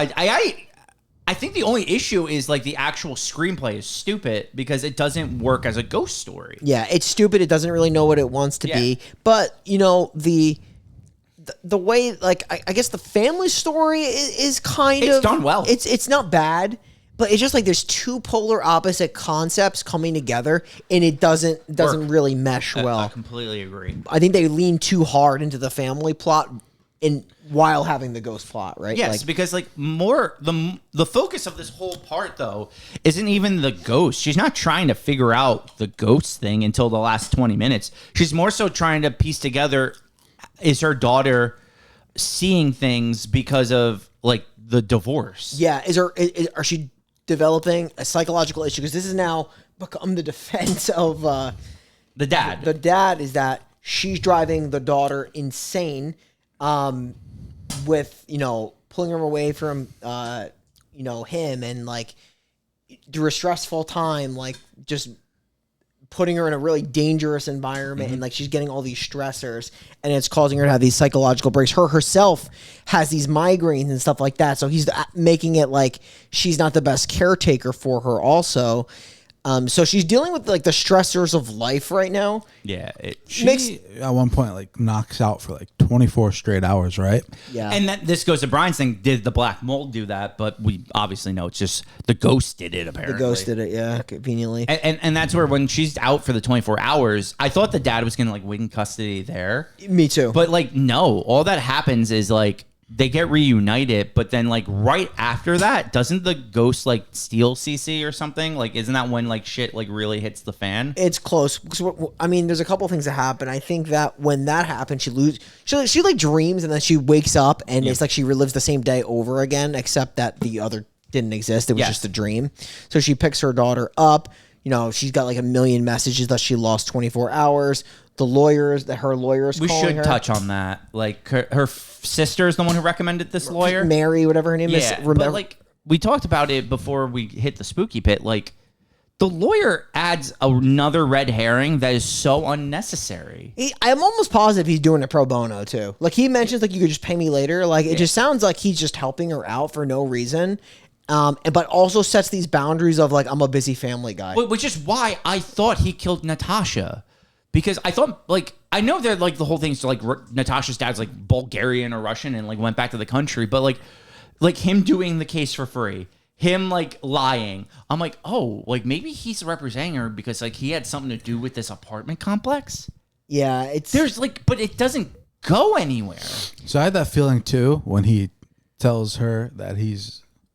I think the only issue is like the actual screenplay is stupid because it doesn't work as a ghost story. Yeah, it's stupid. It doesn't really know what it wants to be. But you know the way, like I guess the family story is kind of done well. It's not bad, but it's just like there's two polar opposite concepts coming together, and it doesn't really mesh well. I completely agree. I think they lean too hard into the family plot while having the ghost plot, right? Yes, because like more the focus of this whole part though isn't even the ghost. She's not trying to figure out the ghost thing until the last 20 minutes. She's more so trying to piece together, is her daughter seeing things because of like the divorce? Yeah, are she developing a psychological issue? Because this has now become the defense of the dad. The dad is that she's driving the daughter insane. With, pulling her away from, him and like through a stressful time, like just putting her in a really dangerous environment and like she's getting all these stressors and it's causing her to have these psychological breaks. Her herself has these migraines and stuff like that. So he's making it like she's not the best caretaker for her also. So she's dealing with like the stressors of life right now. Yeah. She at one point like knocks out for like 24 straight hours, right? Yeah. And this goes to Brian's thing. Did the black mold do that? But we obviously know it's just the ghost did it, apparently. The ghost did it, yeah, conveniently. And that's where when she's out for the 24 hours, I thought the dad was going to like win custody there. Me too. But like, no, all that happens is like they get reunited, but then like right after that, doesn't the ghost like steal Cece or something? Like, isn't that when like shit like really hits the fan? It's close. I mean, there's a couple things that happen. I think that when that happens, she like dreams and then she wakes up and it's like she relives the same day over again, except that the other didn't exist. It was just a dream. So she picks her daughter up. She's got like a million messages that she lost 24 hours. The lawyers, her lawyers. We should her. touch on that. Like her sister is the one who recommended this lawyer, Mary, whatever her name is. But like we talked about it before we hit the spooky pit. Like the lawyer adds another red herring that is so unnecessary. I'm almost positive he's doing it pro bono too. Like he mentions, like you could just pay me later. Like it just sounds like he's just helping her out for no reason. but also sets these boundaries of like, I'm a busy family guy. Which is why I thought he killed Natasha. Because I thought, like, I know that, like, the whole thing's like Natasha's dad's like Bulgarian or Russian and like went back to the country, but like him doing the case for free, him like lying. I'm like, oh, like maybe he's representing her because like he had something to do with this apartment complex. Yeah, There's like, but it doesn't go anywhere. So I had that feeling too when he tells her that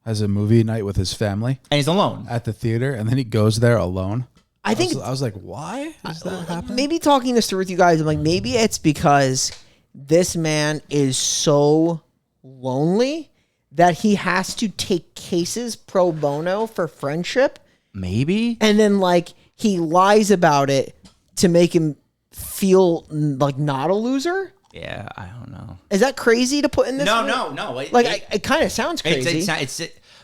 has a movie night with his family And he's alone. at the theater, and then he goes there alone. I think I was like, why is that happening? maybe talking this through with you guys, I'm like, maybe it's because this man is so lonely that he has to take cases pro bono for friendship. Maybe. And then like he lies about it to make him feel like not a loser. Yeah, I don't know. Is that crazy to put in this? No. It kind of sounds crazy.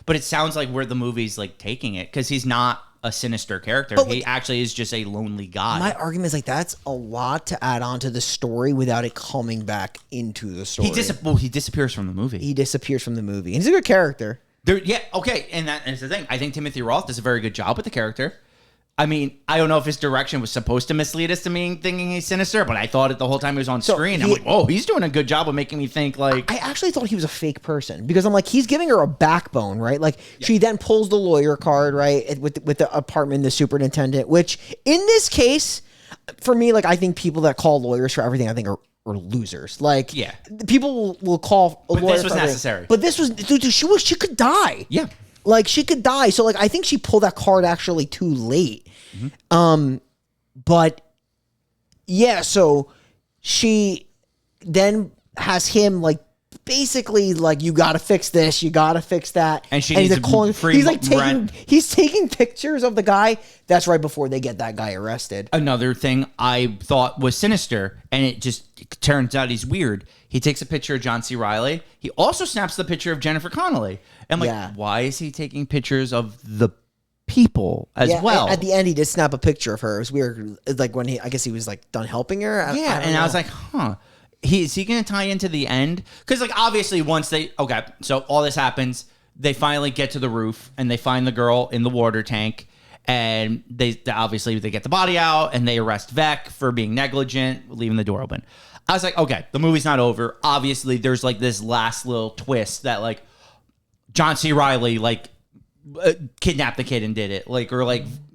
But it sounds like where the movie's like taking it because he's not a sinister character. But, he like, actually is just a lonely guy. My argument is like that's a lot to add on to the story without it coming back into the story. He disappears from the movie. He disappears from the movie. He's a good character. Okay, and that is the thing. I think Timothy Roth does a very good job with the character. I mean, I don't know if his direction was supposed to mislead us to me thinking he's sinister, but I thought it the whole time he was on screen. I'm like, oh, he's doing a good job of making me think like... I actually thought he was a fake person because I'm like, he's giving her a backbone, right? Like, she then pulls the lawyer card, right, with the apartment, the superintendent, which in this case, for me, like, I think people that call lawyers for everything, I think are losers. Like, people will call a lawyer this was for everything. necessary. But this was, dude, she could die. Yeah. Like, she could die. So, like, I think she pulled that card actually too late. But yeah, so she then has him like basically like, you got to fix this, you got to fix that, and he's like taking pictures of the guy. That's right before they get that guy arrested. Another thing I thought was sinister, and it turns out he's weird. He takes a picture of John C. Reilly. He also snaps the picture of Jennifer Connelly. And I'm like, why is he taking pictures of the people as well? At the end, he did snap a picture of her. It was weird. Like when I guess he was like done helping her. I was like, huh. Is he going to tie into the end? Because like obviously so all this happens. They finally get to the roof and they find the girl in the water tank. And they get the body out and they arrest Vec for being negligent, leaving the door open. I was like, okay, the movie's not over. Obviously, there's like this last little twist that like John C. Reilly like kidnapped the kid and did it, like, or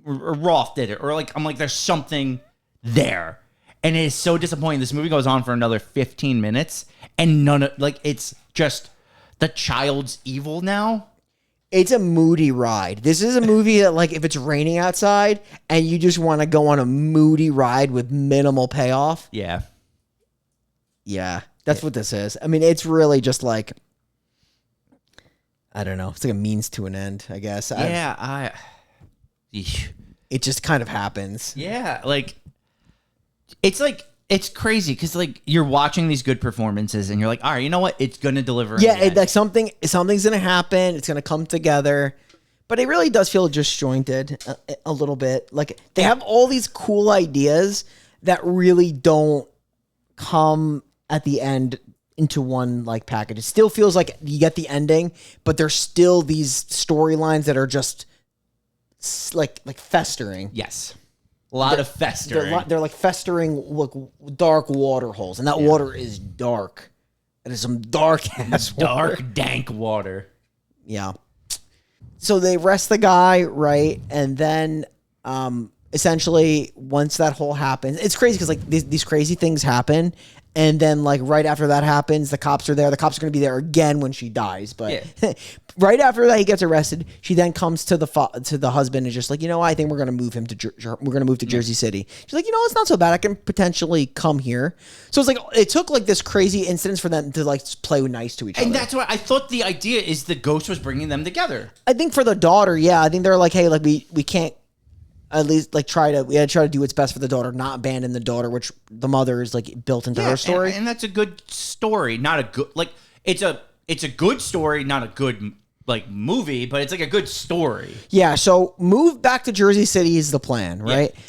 Roth did it, or like I'm like, there's something there, and it is so disappointing. This movie goes on for another 15 minutes, and it's just the child's evil now. It's a moody ride. This is a movie that, like, if it's raining outside and you just want to go on a moody ride with minimal payoff. Yeah, that's what this is. I mean, it's really just like, I don't know. It's like a means to an end, I guess. It just kind of happens. Yeah, like it's crazy because like you're watching these good performances and you're like, all right, you know what? It's gonna deliver. Yeah, like something's gonna happen. It's gonna come together, but it really does feel disjointed a little bit. Like they have all these cool ideas that really don't come at the end into one like package. It still feels like you get the ending, but there's still these storylines that are just like festering. Yes. A lot of festering. They're like festering dark water holes, and that water is dark. It is some dark ass dark, dank water. Yeah. So they arrest the guy, right? And then essentially once that whole happens, it's crazy because like these crazy things happen. And then, like, right after that happens, the cops are there. The cops are going to be there again when she dies. But right after that, he gets arrested. She then comes to the husband and is just like, you know, I think we're going to move him to Jersey City. She's like, you know, it's not so bad. I can potentially come here. So it's like it took like this crazy incidents for them to like play nice to each other. And that's why I thought the idea is the ghost was bringing them together. I think for the daughter, I think they're like, hey, like we can't. At least like try to do what's best for the daughter, not abandon the daughter, which the mother is like built into her story. And that's a good story, not a good like it's a good story, not a good like movie, but it's like a good story. Yeah, so move back to Jersey City is the plan, right? Yeah.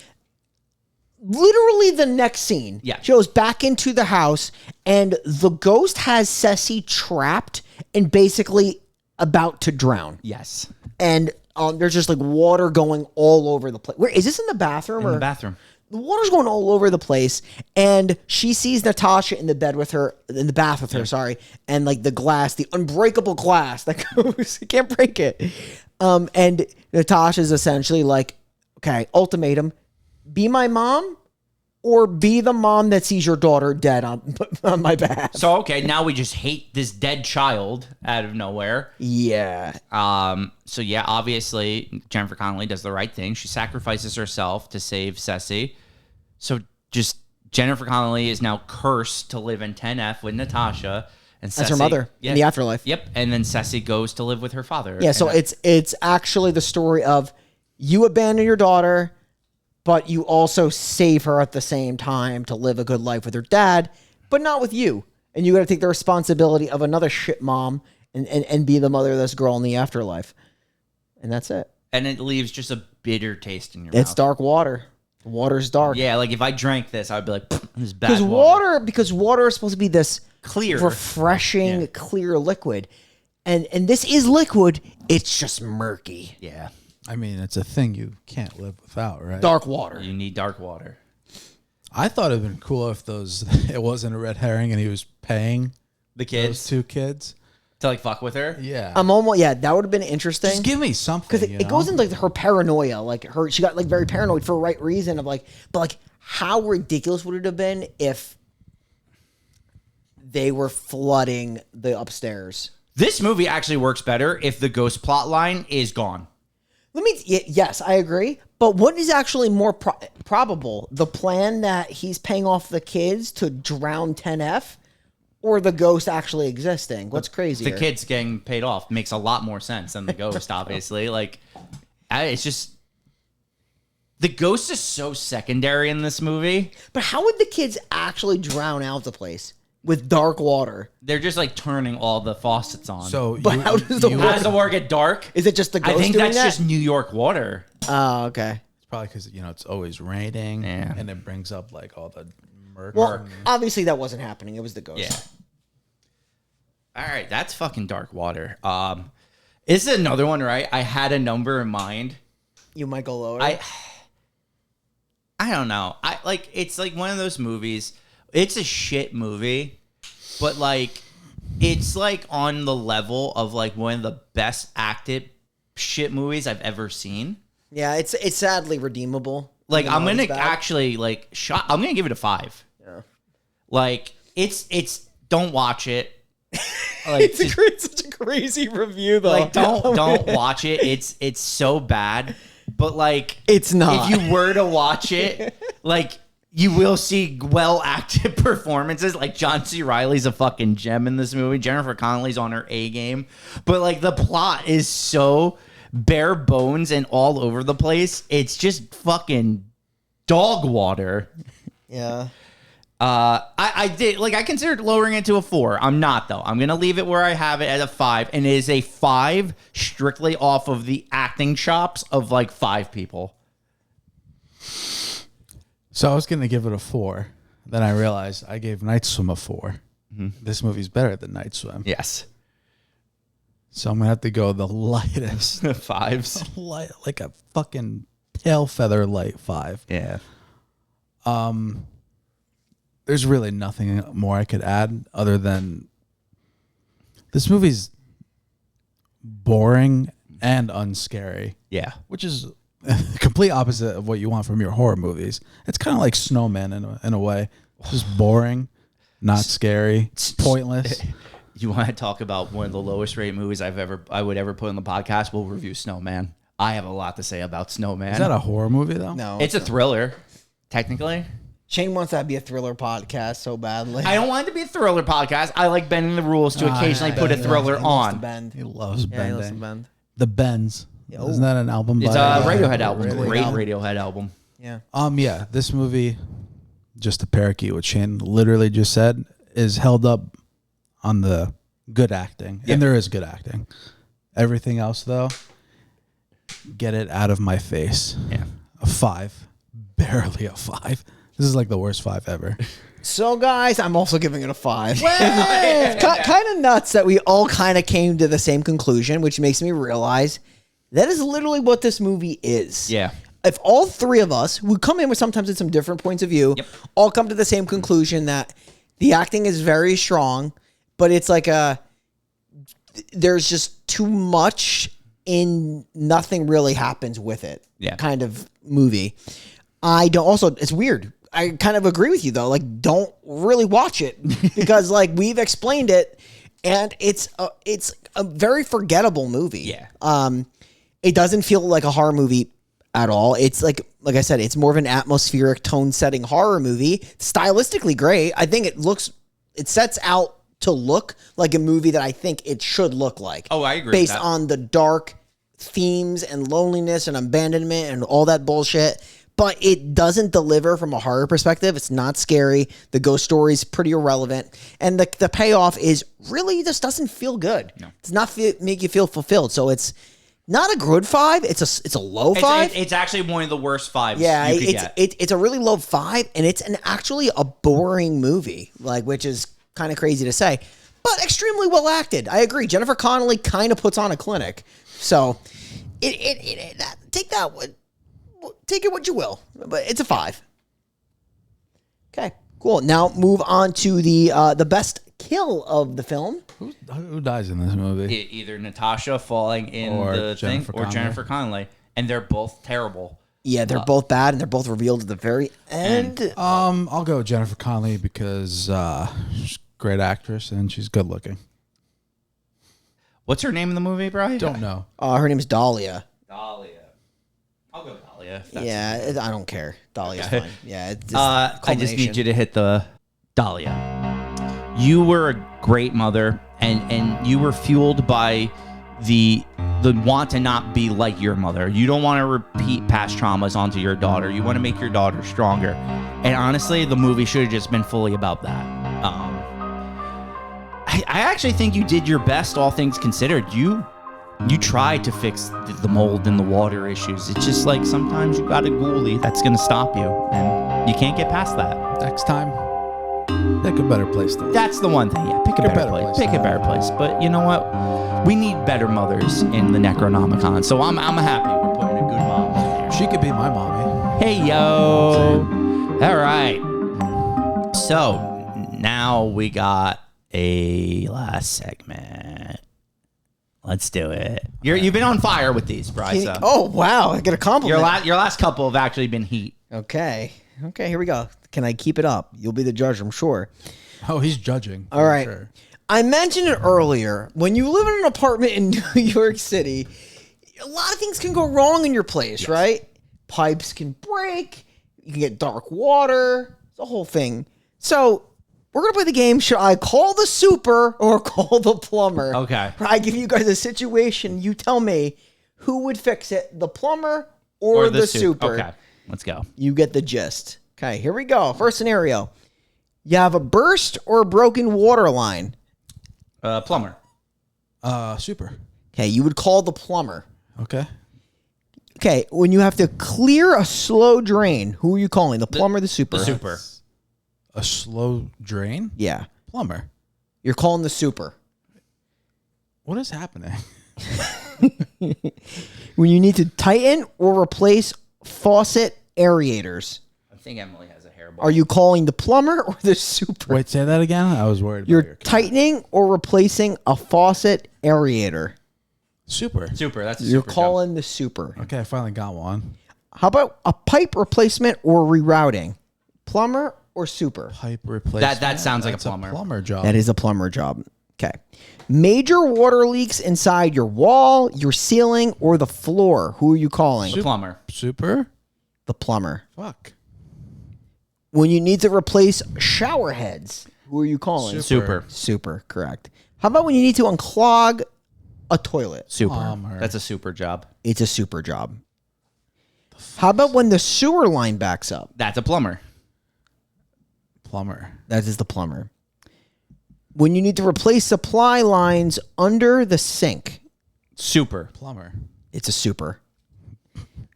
Literally the next scene shows back into the house and the ghost has Ceci trapped and basically about to drown. Yes. And there's just like water going all over the place. Where is this, in the bathroom? In the bathroom. The water's going all over the place, and she sees Natasha in the bed with her, in the bath with her, sorry, and like the glass, the unbreakable glass that goes, you can't break it. And Natasha's essentially like, okay, ultimatum, be my mom or be the mom that sees your daughter dead on my behalf. So, okay, now we just hate this dead child out of nowhere. Yeah. So yeah, obviously Jennifer Connelly does the right thing. She sacrifices herself to save Ceci. So just Jennifer Connelly is now cursed to live in 10F with Natasha. And That's her mother in the afterlife. Yep. And then Ceci goes to live with her father. Yeah, so it's actually the story of you abandon your daughter, but you also save her at the same time to live a good life with her dad, but not with you. And you got to take the responsibility of another shit mom and be the mother of this girl in the afterlife. And that's it. And it leaves just a bitter taste in your mouth. It's dark water. The water's dark. Yeah, like if I drank this, I'd be like, this is bad Because water is supposed to be this clear, refreshing, clear liquid. And this is liquid. It's just murky. Yeah. I mean, it's a thing you can't live without, right? Dark water. You need dark water. I thought it'd been cool if it wasn't a red herring and he was paying The kids those two kids. to like fuck with her. Yeah. That would have been interesting. Just give me something. Because it goes into like her paranoia, she got like very paranoid for the right reason of like, but like how ridiculous would it have been if they were flooding the upstairs? This movie actually works better if the ghost plot line is gone. Yes, I agree. But what is actually more probable? The plan that he's paying off the kids to drown 10F, or the ghost actually existing? What's crazier? The kids getting paid off makes a lot more sense than the ghost, obviously. Like, it's just... The ghost is so secondary in this movie. But how would the kids actually drown out the place with dark water? They're just like turning all the faucets on. But how does the How water... does the water get dark? Is it just the ghost I think doing that's that? just New York water. Oh, okay. It's probably because, it's always raining. Yeah. And it brings up like all the murk. Well, obviously that wasn't happening. It was the ghost. Yeah. All right, that's fucking dark water. This is another one, right? I had a number in mind. You might go lower. I don't know. It's like one of those movies. It's a shit movie, but like it's like on the level of like one of the best acted shit movies I've ever seen. Yeah, it's sadly redeemable. Like You know, I'm gonna it's bad. actually like I'm gonna give it a 5. Yeah. Like it's don't watch it. Like, It's such a crazy review though. like don't watch it. It's so bad. But like It's not. If you were to watch it, like you will see well acted performances. Like John C. Reilly's a fucking gem in this movie. Jennifer Connelly's on her A game. But like the plot is so bare bones and all over the place. It's just fucking dog water. Yeah. I considered lowering it to a 4. I'm not though. I'm gonna leave it where I have it at a 5, and it is a 5 strictly off of the acting chops of like 5 people. So I was going to give it a 4. Then I realized I gave Night Swim a 4. Mm-hmm. This movie's better than Night Swim. Yes. So I'm going to have to go the lightest. 5s. Like a fucking tail feather light 5. Yeah. There's really nothing more I could add other than this movie's boring and unscary. Yeah. Which is the complete opposite of what you want from your horror movies. It's kind of like Snowman in a way. Just boring, not scary, pointless. You want to talk about one of the lowest rated movies I would ever put on the podcast? We'll review Snowman. I have a lot to say about Snowman. Is that a horror movie though? No. It's a thriller, technically. Shane wants that to be a thriller podcast so badly. I don't want it to be a thriller podcast. I like bending the rules to occasionally put a thriller He loves to on. bend. He loves Yeah, he loves to bending. bend. The Bends. Oh. Isn't that an album? It's by, a Radiohead album. Radiohead Great album. Radiohead album. Yeah. Yeah, this movie, just to parakeet what Shane literally just said, is held up on the good acting. Yeah. And there is good acting. Everything else, though, get it out of my face. Yeah. A 5. Barely a 5. This is like the worst 5 ever. So, guys, I'm also giving it a 5. It's kind of nuts that we all kind of came to the same conclusion, which makes me realize that is literally what this movie is. Yeah. If all 3 of us, who come in with sometimes with some different points of view, all come to the same conclusion that the acting is very strong, but it's like there's just too much in nothing really happens with it kind of movie. It's weird. I kind of agree with you though. Like, don't really watch it because like we've explained it, and it's a very forgettable movie. Yeah. It doesn't feel like a horror movie at all. It's like I said, it's more of an atmospheric tone setting horror movie. Stylistically great. I think it sets out to look like a movie that I think it should look like. Oh, I agree. Based on the dark themes and loneliness and abandonment and all that bullshit. But it doesn't deliver from a horror perspective. It's not scary. The ghost story is pretty irrelevant. And the payoff is really just doesn't feel good. No. It does not make you feel fulfilled. So it's not a good 5. It's a low 5. It's actually one of the worst 5s you could get. It's a really low 5, and it's actually a boring movie, like, which is kind of crazy to say, but extremely well acted. I agree. Jennifer Connelly kind of puts on a clinic. So take it what you will, but it's a 5. Okay, cool. Now move on to the best kill of the film. Who dies in this movie? Either Natasha falling in the thing or Jennifer Connelly, and they're both terrible. Yeah, they're both bad, and they're both revealed at the very end. I'll go with Jennifer Connelly because she's a great actress and she's good looking. What's her name in the movie, Brian? Don't know. Her name is Dahlia. Dahlia. I'll go Dahlia. Yeah, I don't care. Dahlia's fine. Yeah, it's I just need you to hit the Dahlia. You were a great mother, and you were fueled by the want to not be like your mother. You don't want to repeat past traumas onto your daughter. You want to make your daughter stronger. And honestly, the movie should have just been fully about that. I actually think you did your best, all things considered. You tried to fix the mold and the water issues. It's just like sometimes you got a ghoulie that's going to stop you, and you can't get past that. Next time, pick a better place. That's the one thing. Yeah, pick a better place. Pick a better place. But you know what? We need better mothers in the Necronomicon. So I'm happy we're putting a good mom in there. She could be my mommy. Hey, yo. All right. So now we got a last segment. Let's do it. You've been on fire with these, Bryce. So. Oh, wow. I get a compliment. Your last couple have actually been heat. Okay, here we go. Can I keep it up? You'll be the judge, I'm sure. Oh, he's judging. All right. Sure. I mentioned it earlier. When you live in an apartment in New York City, a lot of things can go wrong in your place, right? Pipes can break. You can get dark water. The whole thing. So we're going to play the game. Should I call the super or call the plumber? Okay. I give you guys a situation. You tell me who would fix it, the plumber or the super. Okay, let's go. You get the gist. Okay, here we go. First scenario. You have a burst or a broken water line. Plumber. Super. Okay, you would call the plumber. Okay. Okay, when you have to clear a slow drain, who are you calling? The plumber or the super? The super. A slow drain? Yeah. Plumber. You're calling the super. What is happening? When you need to tighten or replace faucet aerators. I think Emily has a hairball. Are you calling the plumber or the super? Wait, say that again? I was worried about You're your tightening or replacing a faucet aerator. Super. Super, that's a You're super calling the super. Okay, I finally got one. How about a pipe replacement or rerouting? Plumber or super? Pipe replacement. That sounds like a That's plumber. plumber job. That is a plumber job. Okay. Major water leaks inside your wall, your ceiling, or the floor. Who are you calling? The plumber. Super? The plumber. Fuck. When you need to replace shower heads, who are you calling? Super. Super, correct. How about when you need to unclog a toilet? Super. Plumber. That's a super job. It's a super job. How about when the sewer line backs up? That's a plumber. Plumber. That is the plumber. When you need to replace supply lines under the sink, Super. Plumber. it's a super.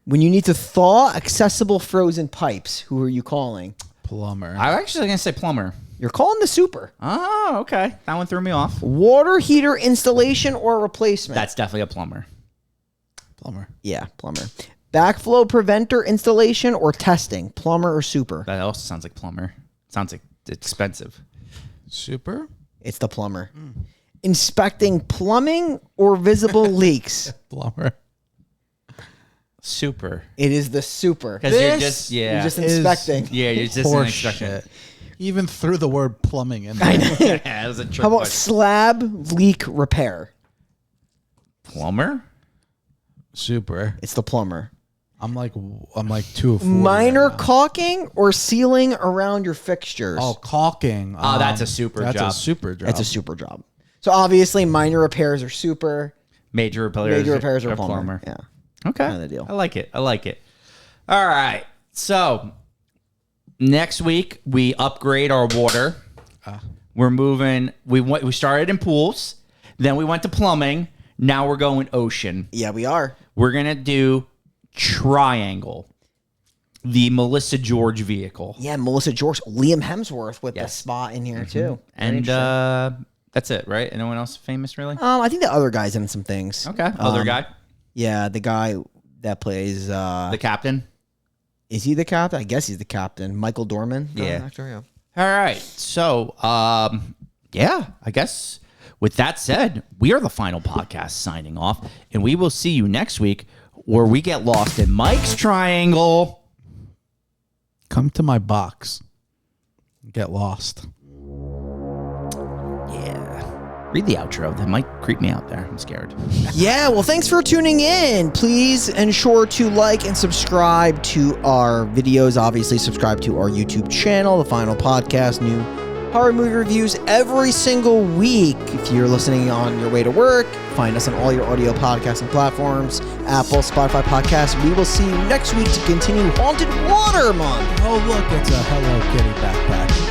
When you need to thaw accessible frozen pipes, who are you calling? Plumber. I'm actually going to say plumber. You're calling the super. Oh, okay. That one threw me off. Water heater installation or replacement? That's definitely a plumber. Plumber. Yeah, plumber. Backflow preventer installation or testing? Plumber or super? That also sounds like plumber. Sounds like expensive. Super? It's the plumber. Inspecting plumbing or visible leaks? Plumber. Super. It is the super. Because you're just, You're just inspecting. Yeah, you're just an instruction. Even threw the word plumbing in there. Yeah, that was a trick How about question. slab leak repair? Plumber? Super. It's the plumber. I'm like 2 of 4. Minor right now. caulking or sealing around your fixtures? Oh, caulking. Oh, that's a super job. That's a super job. That's a super job. So obviously minor repairs are super. Major repairs are plumber. Yeah. Okay. Kinda deal. I like it. All right. So next week we upgrade our water. We're moving. We started in pools, then we went to plumbing. Now we're going ocean. Yeah, we are. We're gonna do Triangle, the Melissa George vehicle. Yeah, Melissa George, Liam Hemsworth with the Yes. spot in here too. Very And interesting. that's it, right? Anyone else famous, really? I think the other guy's in some things. Okay. Other guy? Yeah, the guy that plays. The captain? Is he the captain? I guess he's the captain. Michael Dorman. Yeah. Actor, yeah. All right. So, yeah, I guess with that said, we are the final podcast signing off, and we will see you next week where we get lost in Mike's Triangle. Come to my box. Get lost. Yeah. Read the outro. That might creep me out there. I'm scared. Yeah, well, thanks for tuning in. Please ensure to like and subscribe to our videos. Obviously, subscribe to our YouTube channel, The Final Podcast, new horror movie reviews every single week. If you're listening on your way to work, find us on all your audio podcasting platforms, Apple, Spotify podcasts. We will see you next week to continue Haunted Water Month. Oh, look, it's a Hello Kitty backpack.